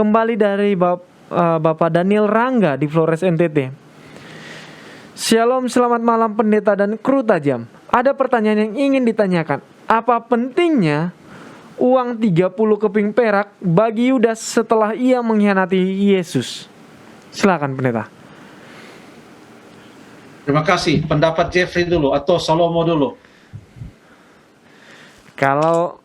kembali dari Bapak Daniel Rangga di Flores NTT. Shalom, selamat malam pendeta dan kru tajam. Ada pertanyaan yang ingin ditanyakan. Apa pentingnya uang 30 keping perak bagi Yudas setelah ia mengkhianati Yesus? Silakan pendeta. Terima kasih. Pendapat Jeffrey dulu atau Salomo dulu? Kalau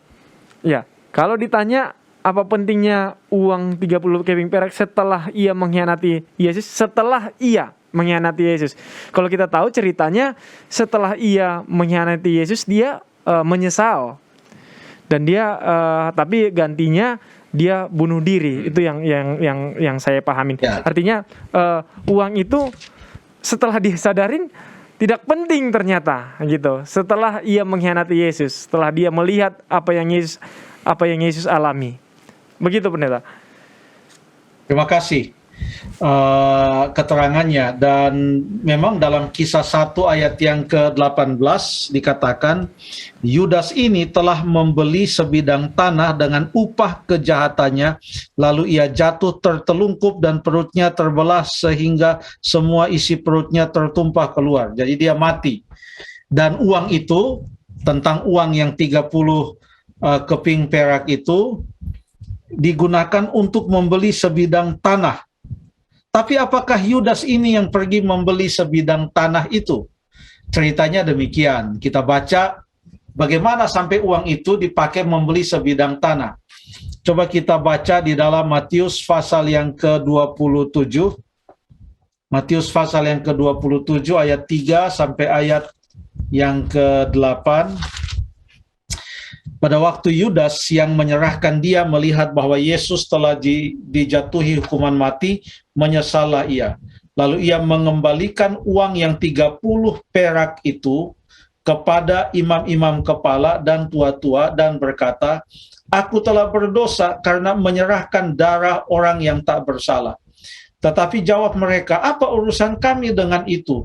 ditanya apa pentingnya uang 30 keping perak setelah ia mengkhianati Yesus, setelah ia mengkhianati Yesus. Kalau kita tahu ceritanya, setelah ia mengkhianati Yesus, dia menyesal. Dan dia tapi gantinya dia bunuh diri. Itu yang saya pahamin. Ya. Artinya uang itu setelah disadarin tidak penting ternyata gitu. Setelah ia mengkhianati Yesus, setelah dia melihat apa yang Yesus alami. Begitu pendeta. Terima kasih keterangannya. Dan memang dalam Kisah 1 ayat yang ke-18 dikatakan, Yudas ini telah membeli sebidang tanah dengan upah kejahatannya, lalu ia jatuh tertelungkup dan perutnya terbelah sehingga semua isi perutnya tertumpah keluar. Jadi dia mati. Dan uang itu, tentang uang yang 30 keping perak itu, digunakan untuk membeli sebidang tanah. Tapi apakah Yudas ini yang pergi membeli sebidang tanah itu? Ceritanya demikian. Kita baca bagaimana sampai uang itu dipakai membeli sebidang tanah. Coba kita baca di dalam Matius pasal yang ke-27. Matius pasal yang ke-27 ayat 3 sampai ayat yang ke-8. Pada waktu Yudas yang menyerahkan dia melihat bahwa Yesus telah dijatuhi hukuman mati, menyesallah ia. Lalu ia mengembalikan uang yang 30 perak itu kepada imam-imam kepala dan tua-tua dan berkata, "Aku telah berdosa karena menyerahkan darah orang yang tak bersalah." Tetapi jawab mereka, "Apa urusan kami dengan itu?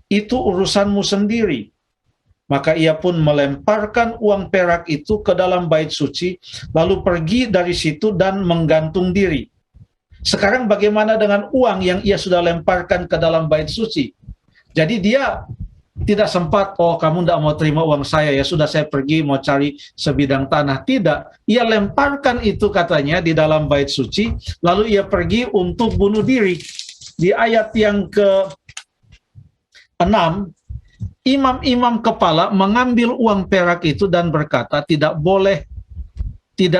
Itu urusanmu sendiri." Maka ia pun melemparkan uang perak itu ke dalam bait suci, lalu pergi dari situ dan menggantung diri. Sekarang bagaimana dengan uang yang ia sudah lemparkan ke dalam bait suci? Jadi dia tidak sempat, "Oh, kamu tidak mau terima uang saya, ya sudah saya pergi mau cari sebidang tanah." Tidak, ia lemparkan itu katanya di dalam bait suci, lalu ia pergi untuk bunuh diri. Di ayat yang ke-6, imam-imam kepala mengambil uang perak itu dan berkata, tidak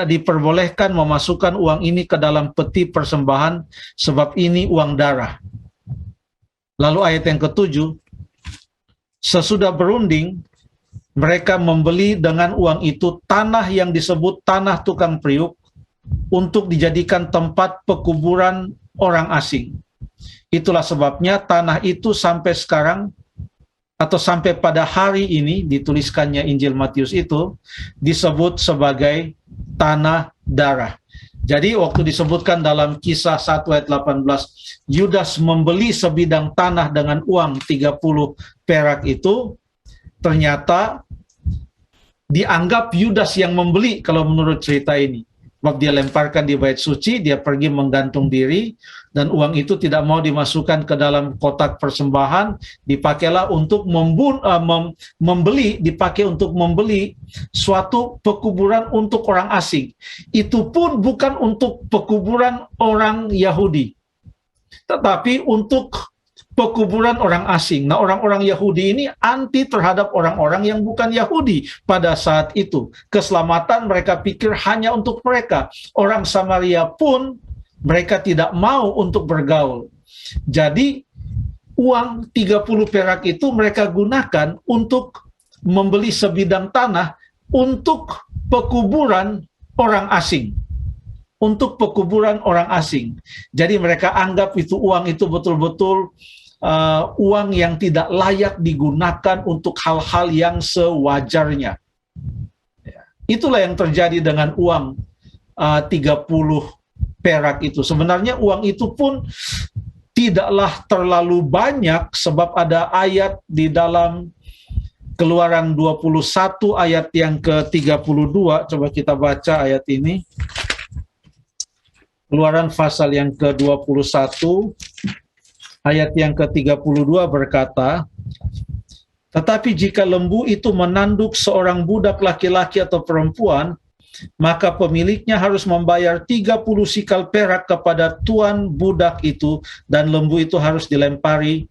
diperbolehkan memasukkan uang ini ke dalam peti persembahan, sebab ini uang darah. Lalu ayat yang ke-7, sesudah berunding, mereka membeli dengan uang itu tanah yang disebut tanah tukang periuk untuk dijadikan tempat pekuburan orang asing. Itulah sebabnya tanah itu sampai sekarang atau sampai pada hari ini, dituliskannya Injil Matius itu, disebut sebagai tanah darah. Jadi waktu disebutkan dalam Kisah 1 ayat 18, Yudas membeli sebidang tanah dengan uang 30 perak itu, ternyata dianggap Yudas yang membeli kalau menurut cerita ini. Sebab dia lemparkan di bait suci, dia pergi menggantung diri, dan uang itu tidak mau dimasukkan ke dalam kotak persembahan, dipakailah untuk dipakai untuk membeli suatu pekuburan untuk orang asing. Itu pun bukan untuk pekuburan orang Yahudi, tetapi untuk pekuburan orang asing. Nah, orang-orang Yahudi ini anti terhadap orang-orang yang bukan Yahudi pada saat itu. Keselamatan mereka pikir hanya untuk mereka. Orang Samaria pun mereka tidak mau untuk bergaul. Jadi uang 30 perak itu mereka gunakan untuk membeli sebidang tanah untuk pekuburan orang asing. Untuk pekuburan orang asing. Jadi mereka anggap itu uang itu betul-betul uang yang tidak layak digunakan untuk hal-hal yang sewajarnya. Itulah yang terjadi dengan uang 30 perak itu. Sebenarnya uang itu pun tidaklah terlalu banyak, sebab ada ayat di dalam Keluaran 21 ayat yang ke-32. Coba kita baca ayat ini. Keluaran pasal yang ke-21 ayat yang ke-32 berkata, tetapi jika lembu itu menanduk seorang budak laki-laki atau perempuan, maka pemiliknya harus membayar 30 sikal perak kepada tuan budak itu, dan lembu itu harus dilempari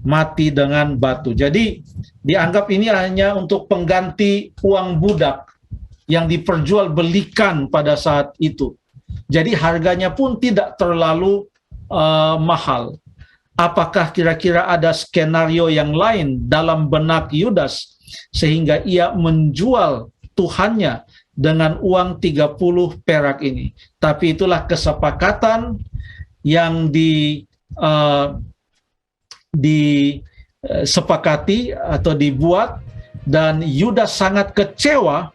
mati dengan batu. Jadi dianggap ini hanya untuk pengganti uang budak yang diperjualbelikan pada saat itu. Jadi harganya pun tidak terlalu mahal. Apakah kira-kira ada skenario yang lain dalam benak Yudas sehingga ia menjual Tuhannya dengan uang 30 perak ini? Tapi itulah kesepakatan yang disepakati atau dibuat, dan Yudas sangat kecewa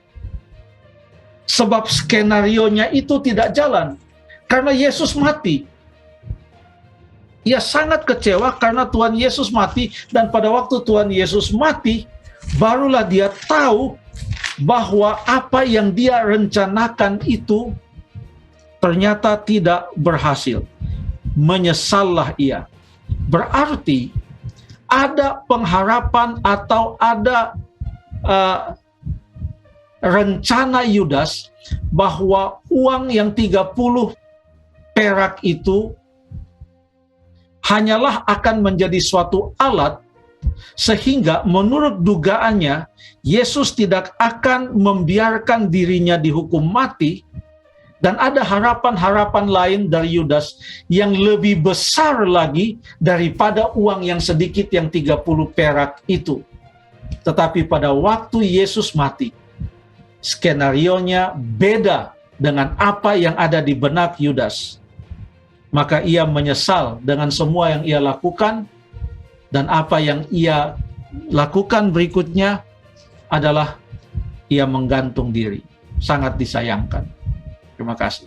sebab skenarionya itu tidak jalan karena Yesus mati. Ia sangat kecewa karena Tuhan Yesus mati, dan pada waktu Tuhan Yesus mati, barulah dia tahu bahwa apa yang dia rencanakan itu ternyata tidak berhasil. Menyesallah ia. Berarti ada pengharapan atau ada rencana Yudas bahwa uang yang 30 perak itu hanyalah akan menjadi suatu alat, sehingga menurut dugaannya Yesus tidak akan membiarkan dirinya dihukum mati, dan ada harapan-harapan lain dari Yudas yang lebih besar lagi daripada uang yang sedikit yang 30 perak itu. Tetapi pada waktu Yesus mati, skenarionya beda dengan apa yang ada di benak Yudas. Maka ia menyesal dengan semua yang ia lakukan, dan apa yang ia lakukan berikutnya adalah ia menggantung diri. Sangat disayangkan. Terima kasih.